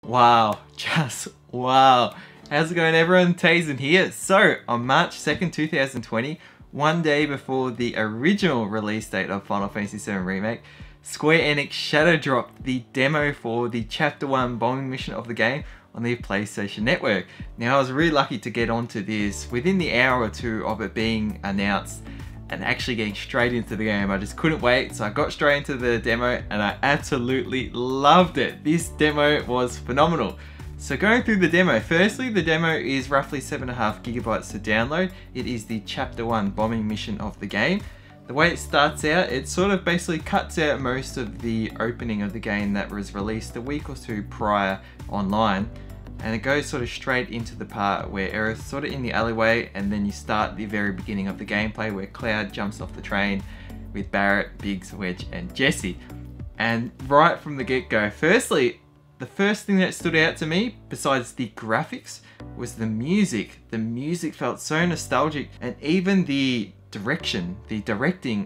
Wow, just wow. How's it going, everyone? Tazen here. So, on March 2nd, 2020, one day before the original release date of Final Fantasy VII Remake, Square Enix shadow dropped the demo for the Chapter 1 bombing mission of the game on the PlayStation Network. Now, I was really lucky to get onto this within the hour or two of it being announced and actually getting straight into the game. I just couldn't wait, so I got straight into the demo and I absolutely loved it. This demo was phenomenal. So going through the demo, firstly, the demo is roughly 7.5 gigabytes to download. It is the Chapter 1 bombing mission of the game. The way it starts out, it sort of basically cuts out most of the opening of the game that was released a week or two prior online. And it goes sort of straight into the part where Aerith's sort of in the alleyway, and then you start the very beginning of the gameplay where Cloud jumps off the train with Barret, Biggs, Wedge and Jessie. And right from the get-go, firstly, the first thing that stood out to me, besides the graphics, was the music. The music felt so nostalgic, and even the directing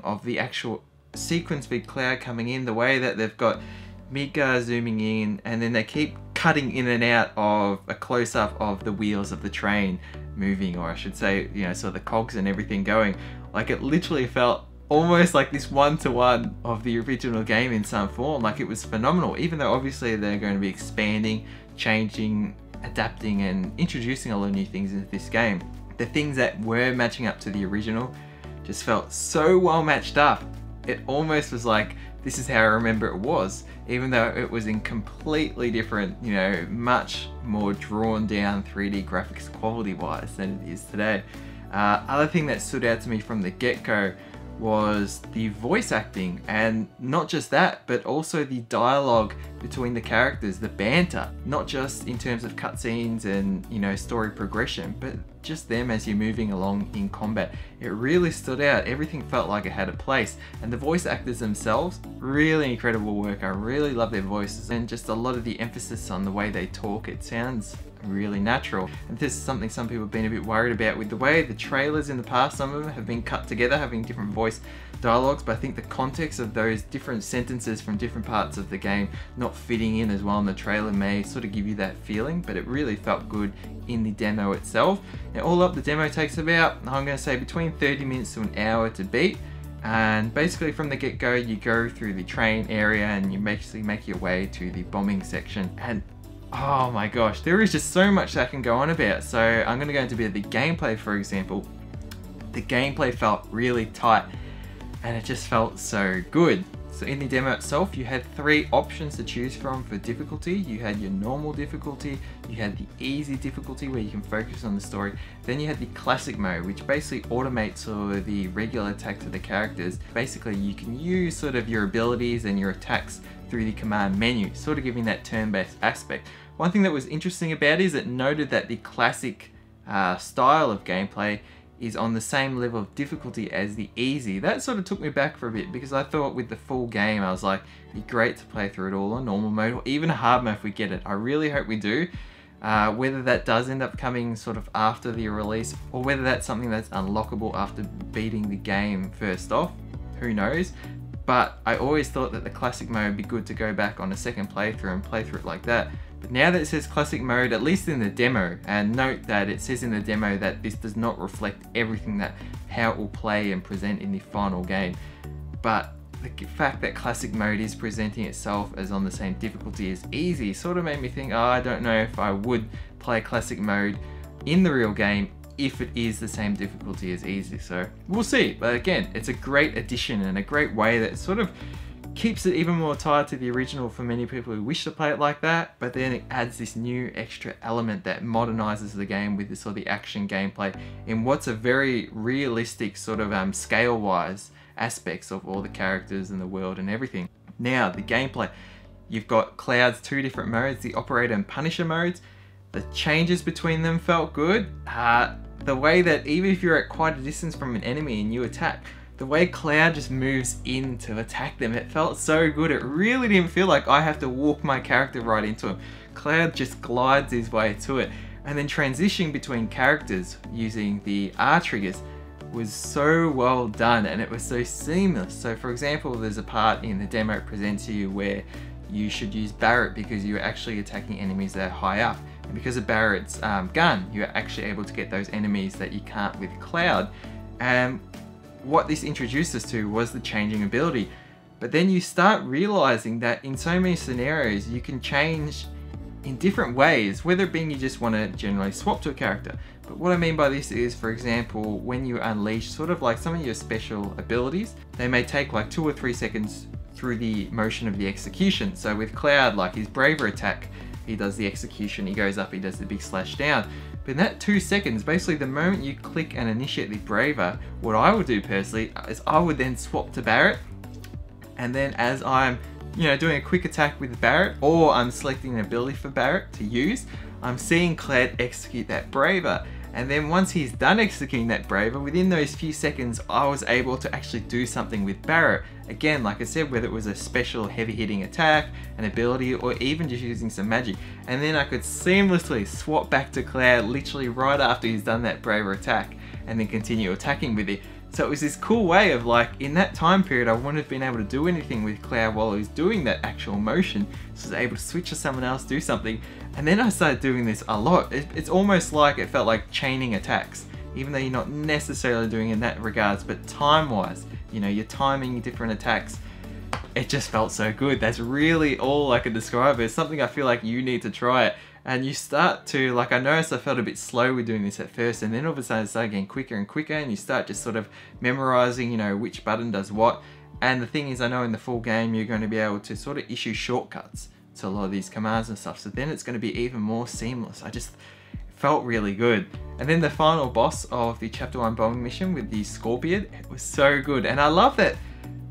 of the actual sequence with Cloud coming in, the way that they've got Midgar zooming in, and then they keep cutting in and out of a close-up of the wheels of the train moving, or I should say, you know, so the cogs and everything going. Like, it literally felt almost like this one-to-one of the original game in some form. Like, it was phenomenal, even though obviously they're going to be expanding, changing, adapting and introducing a lot of new things into this game. The things that were matching up to the original just felt so well matched up. It almost was like, this is how I remember it was, even though it was in completely different, you know, much more drawn down 3D graphics quality wise than it is today. Other thing that stood out to me from the get-go was the voice acting, and not just that, but also the dialogue between the characters, the banter, not just in terms of cutscenes and, you know, story progression, but just them as you're moving along in combat. It really stood out. Everything felt like it had a place, and the voice actors themselves, really incredible work. I really love their voices, and just a lot of the emphasis on the way they talk. It sounds really natural, and this is something some people have been a bit worried about with the way the trailers in the past. Some of them have been cut together, having different voice dialogues, but I think the context of those different sentences from different parts of the game not fitting in as well in the trailer may sort of give you that feeling, but it really felt good in the demo itself. Now, all up, the demo takes about, I'm going to say, between 30 minutes to an hour to beat. And basically from the get-go, you go through the train area and you basically make your way to the bombing section. And oh my gosh, there is just so much that I can go on about. So I'm going to go into a bit of the gameplay, for example. The gameplay felt really tight and it just felt so good. So in the demo itself, you had 3 options to choose from for difficulty. You had your normal difficulty, you had the easy difficulty where you can focus on the story, then you had the classic mode, which basically automates sort of the regular attacks of the characters. Basically, you can use sort of your abilities and your attacks through the command menu, sort of giving that turn-based aspect. One thing that was interesting about it is it noted that the classic style of gameplay is on the same level of difficulty as the easy. That sort of took me back for a bit, because I thought with the full game, I was like, it'd be great to play through it all on normal mode, or even hard mode if we get it. I really hope we do. Whether that does end up coming sort of after the release, or whether that's something that's unlockable after beating the game first off, who knows. But I always thought that the classic mode would be good to go back on a second playthrough and play through it like that. But now that it says classic mode, at least in the demo, and note that it says in the demo that this does not reflect everything that how it will play and present in the final game. But the fact that classic mode is presenting itself as on the same difficulty as easy sort of made me think, oh, I don't know if I would play classic mode in the real game if it is the same difficulty as easy. So we'll see. But again, it's a great addition and a great way that sort of keeps it even more tied to the original for many people who wish to play it like that, but then it adds this new extra element that modernizes the game with this sort of the action gameplay in what's a very realistic sort of scale-wise aspects of all the characters and the world and everything. Now, the gameplay. You've got Cloud's 2 different modes, the Operator and Punisher modes. The changes between them felt good. The way that even if you're at quite a distance from an enemy and you attack, the way Cloud just moves in to attack them, it felt so good. It really didn't feel like I have to walk my character right into him. Cloud just glides his way to it. And then transitioning between characters using the R triggers was so well done, and it was so seamless. So for example, there's a part in the demo it presents you where you should use Barret because you're actually attacking enemies that are high up. And because of Barret's gun, you're actually able to get those enemies that you can't with Cloud. And what this introduced us to was the changing ability. But then you start realizing that in so many scenarios, you can change in different ways, whether it being you just want to generally swap to a character. But what I mean by this is, for example, when you unleash sort of like some of your special abilities, they may take like 2 or 3 seconds through the motion of the execution. So with Cloud, like his Braver attack, he does the execution, he goes up, he does the big slash down. But in that 2 seconds, basically the moment you click and initiate the Braver, what I would do personally is I would then swap to Barret. And then as I'm doing a quick attack with Barret, or I'm selecting an ability for Barret to use, I'm seeing Cloud execute that Braver. And then once he's done executing that Braver, within those few seconds, I was able to actually do something with Barret. Again, like I said, whether it was a special heavy hitting attack, an ability, or even just using some magic. And then I could seamlessly swap back to Cloud literally right after he's done that Braver attack, and then continue attacking with it. So it was this cool way of like, in that time period, I wouldn't have been able to do anything with Cloud while he was doing that actual motion. So I was able to switch to someone else, do something. And then I started doing this a lot. It's almost like it felt like chaining attacks, even though you're not necessarily doing it in that regards, but time-wise, you're timing different attacks. It just felt so good. That's really all I can describe it. It's something I feel like you need to try it. And you start to, like, I noticed I felt a bit slow with doing this at first, and then all of a sudden it started getting quicker and quicker, and you start just sort of memorizing, which button does what. And the thing is, I know in the full game you're going to be able to sort of issue shortcuts to a lot of these commands and stuff, so then it's going to be even more seamless. I just felt really good. And then the final boss of the Chapter 1 bombing mission with the Scorpion, it was so good. And I love that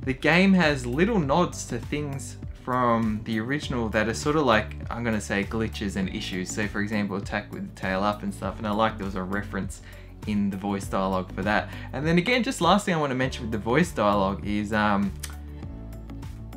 the game has little nods to things from the original that are sort of like, I'm going to say, glitches and issues. So for example, attack with the tail up and stuff, and I like there was a reference in the voice dialogue for that. And then again, just last thing I want to mention with the voice dialogue is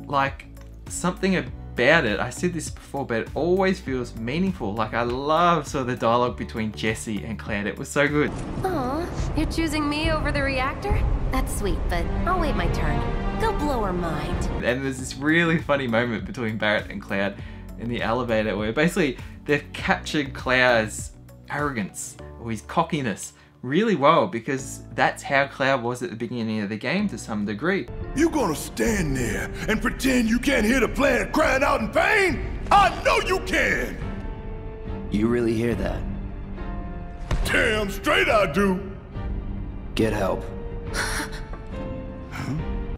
like something about it, I said this before, but it always feels meaningful. Like I love sort of the dialogue between Jesse and Cloud. It was so good. Aw, you're choosing me over the reactor? That's sweet, but I'll wait my turn. Go blow her mind. And there's this really funny moment between Barret and Cloud in the elevator where basically they've captured Cloud's arrogance or his cockiness really well, because that's how Cloud was at the beginning of the game to some degree. You gonna stand there and pretend you can't hear the planet crying out in pain? I know you can! You really hear that? Damn straight I do! Get help.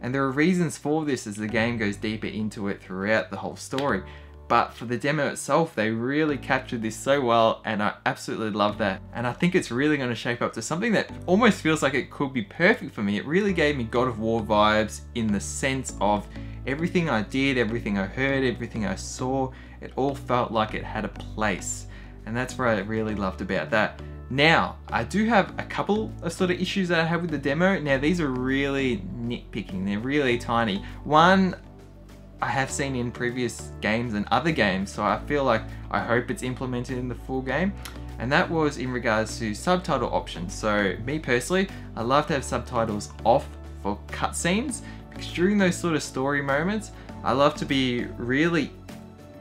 And there are reasons for this as the game goes deeper into it throughout the whole story. But for the demo itself, they really captured this so well, and I absolutely love that. And I think it's really going to shape up to something that almost feels like it could be perfect for me. It really gave me God of War vibes in the sense of everything I did, everything I heard, everything I saw, it all felt like it had a place. And that's what I really loved about that. Now, I do have a couple of sort of issues that I have with the demo. Now, these are really nitpicking. They're really tiny. One, I have seen in previous games and other games, so I feel like I hope it's implemented in the full game. And that was in regards to subtitle options. So me personally, I love to have subtitles off for cutscenes, because during those sort of story moments, I love to be really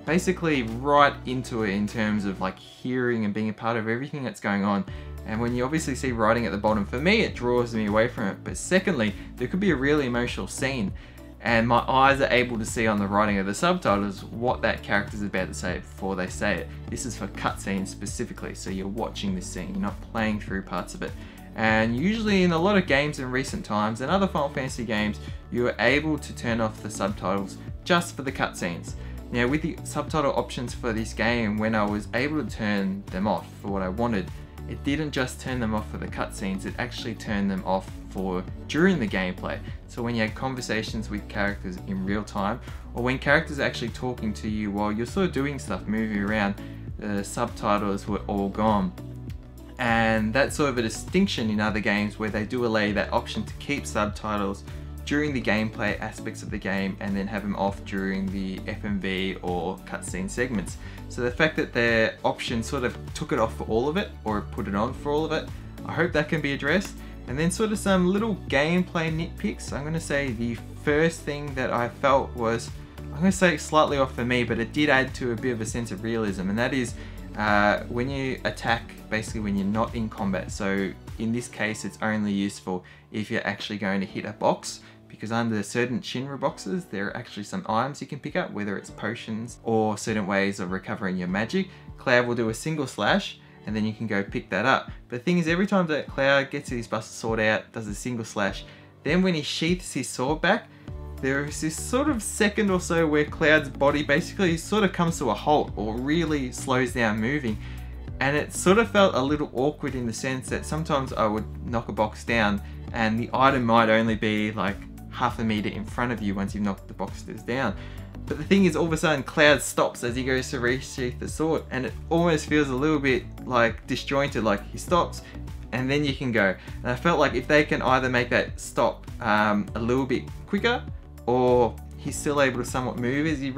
basically right into it in terms of like hearing and being a part of everything that's going on. And when you obviously see writing at the bottom, for me it draws me away from it. But secondly, there could be a really emotional scene and my eyes are able to see on the writing of the subtitles what that character's about to say before they say it. This is for cutscenes specifically, so you're watching this scene, you're not playing through parts of it. And usually in a lot of games in recent times and other Final Fantasy games, you are able to turn off the subtitles just for the cutscenes. Now with the subtitle options for this game, when I was able to turn them off for what I wanted, it didn't just turn them off for the cutscenes, it actually turned them off for during the gameplay. So when you had conversations with characters in real time, or when characters are actually talking to you while you're sort of doing stuff, moving around, the subtitles were all gone. And that's sort of a distinction in other games where they do allow that option to keep subtitles during the gameplay aspects of the game and then have them off during the FMV or cutscene segments. So the fact that their option sort of took it off for all of it, or put it on for all of it, I hope that can be addressed. And then sort of some little gameplay nitpicks. I'm going to say the first thing that I felt was, I'm going to say slightly off for me, but it did add to a bit of a sense of realism, and that is when you attack, basically when you're not in combat. So in this case, it's only useful if you're actually going to hit a box, because under certain Shinra boxes, there are actually some items you can pick up, whether it's potions or certain ways of recovering your magic. Cloud will do a single slash, and then you can go pick that up. But the thing is, every time that Cloud gets his busted sword out, does a single slash, then when he sheaths his sword back, there is this sort of second or so where Cloud's body basically sort of comes to a halt or really slows down moving. And it sort of felt a little awkward in the sense that sometimes I would knock a box down and the item might only be like half a meter in front of you once you've knocked the boxes down. But the thing is, all of a sudden Cloud stops as he goes to resheath the sword, and it almost feels a little bit like disjointed, like he stops and then you can go. And I felt like if they can either make that stop a little bit quicker, or he's still able to somewhat move as he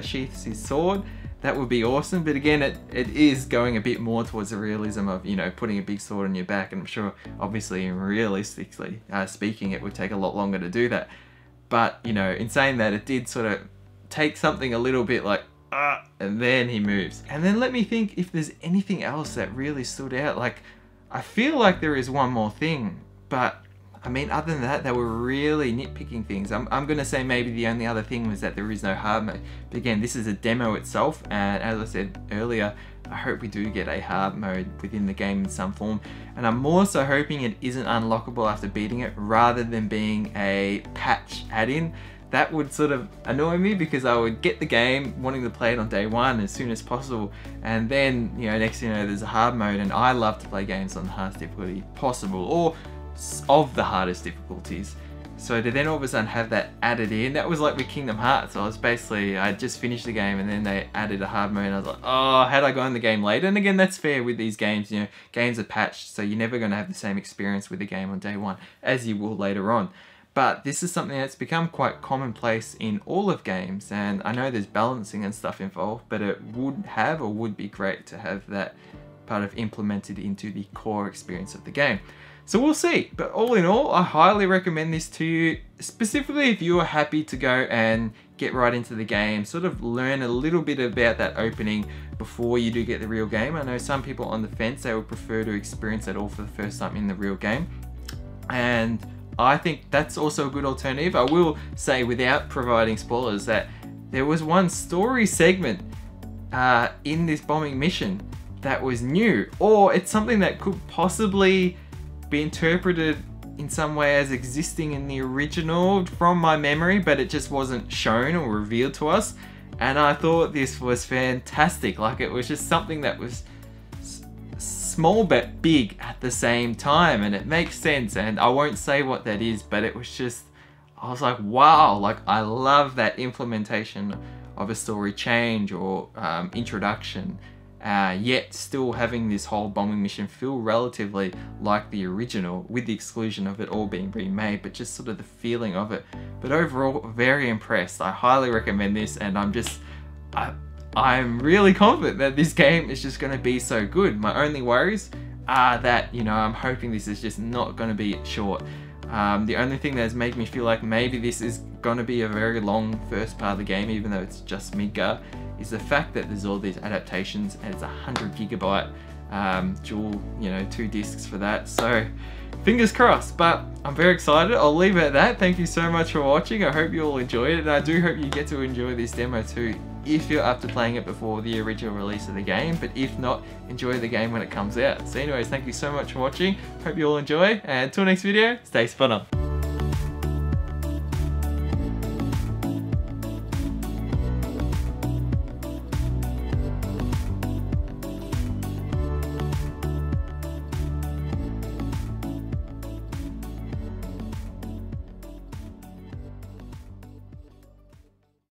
sheaths his sword, that would be awesome. But again, it is going a bit more towards the realism of, you know, putting a big sword on your back, and I'm sure obviously and realistically speaking, it would take a lot longer to do that. But, you know, in saying that, it did sort of take something a little bit like, and then he moves. And then let me think if there's anything else that really stood out. Like, I feel like there is one more thing, but I mean, other than that, they were really nitpicking things. I'm going to say maybe the only other thing was that there is no hard mode. But again, this is a demo itself, and as I said earlier, I hope we do get a hard mode within the game in some form. And I'm more so hoping it isn't unlockable after beating it, rather than being a patch add-in. That would sort of annoy me, because I would get the game wanting to play it on day one as soon as possible, and then, you know, next thing you know, there's a hard mode, and I love to play games on the hardest difficulty possible, or of the hardest difficulties. So to then all of a sudden have that added in, that was like with Kingdom Hearts. I just finished the game and then they added a hard mode, and I was like, oh, had I gone the game later? And again, that's fair with these games, you know, games are patched, so you're never going to have the same experience with the game on day one as you will later on. But this is something that's become quite commonplace in all of games, and I know there's balancing and stuff involved, but it would be great to have that part of implemented into the core experience of the game. So we'll see, but all in all, I highly recommend this to you, specifically if you are happy to go and get right into the game, sort of learn a little bit about that opening before you do get the real game. I know some people on the fence, they would prefer to experience that all for the first time in the real game, and I think that's also a good alternative. I will say, without providing spoilers, that there was one story segment in this bombing mission that was new, or it's something that could possibly be interpreted in some way as existing in the original from my memory, but it just wasn't shown or revealed to us. And I thought this was fantastic. Like, it was just something that was small but big at the same time, and it makes sense, and I won't say what that is, but it was just, I was like, wow, like I love that implementation of a story change or introduction, yet still having this whole bombing mission feel relatively like the original, with the exclusion of it all being remade, but just sort of the feeling of it. But overall, very impressed. I highly recommend this, and I'm really confident that this game is just going to be so good. My only worries are that, you know, I'm hoping this is just not going to be short. The only thing that has made me feel like maybe this is going to be a very long first part of the game, even though it's just Midgar, is the fact that there's all these adaptations, and it's 100 gigabyte dual, you know, 2 discs for that. So fingers crossed, but I'm very excited. I'll leave it at that. Thank you so much for watching. I hope you all enjoyed it, and I do hope you get to enjoy this demo too, if you're up to playing it before the original release of the game. But if not, enjoy the game when it comes out. So anyways, thank you so much for watching. Hope you all enjoy, and until next video, stay spot on.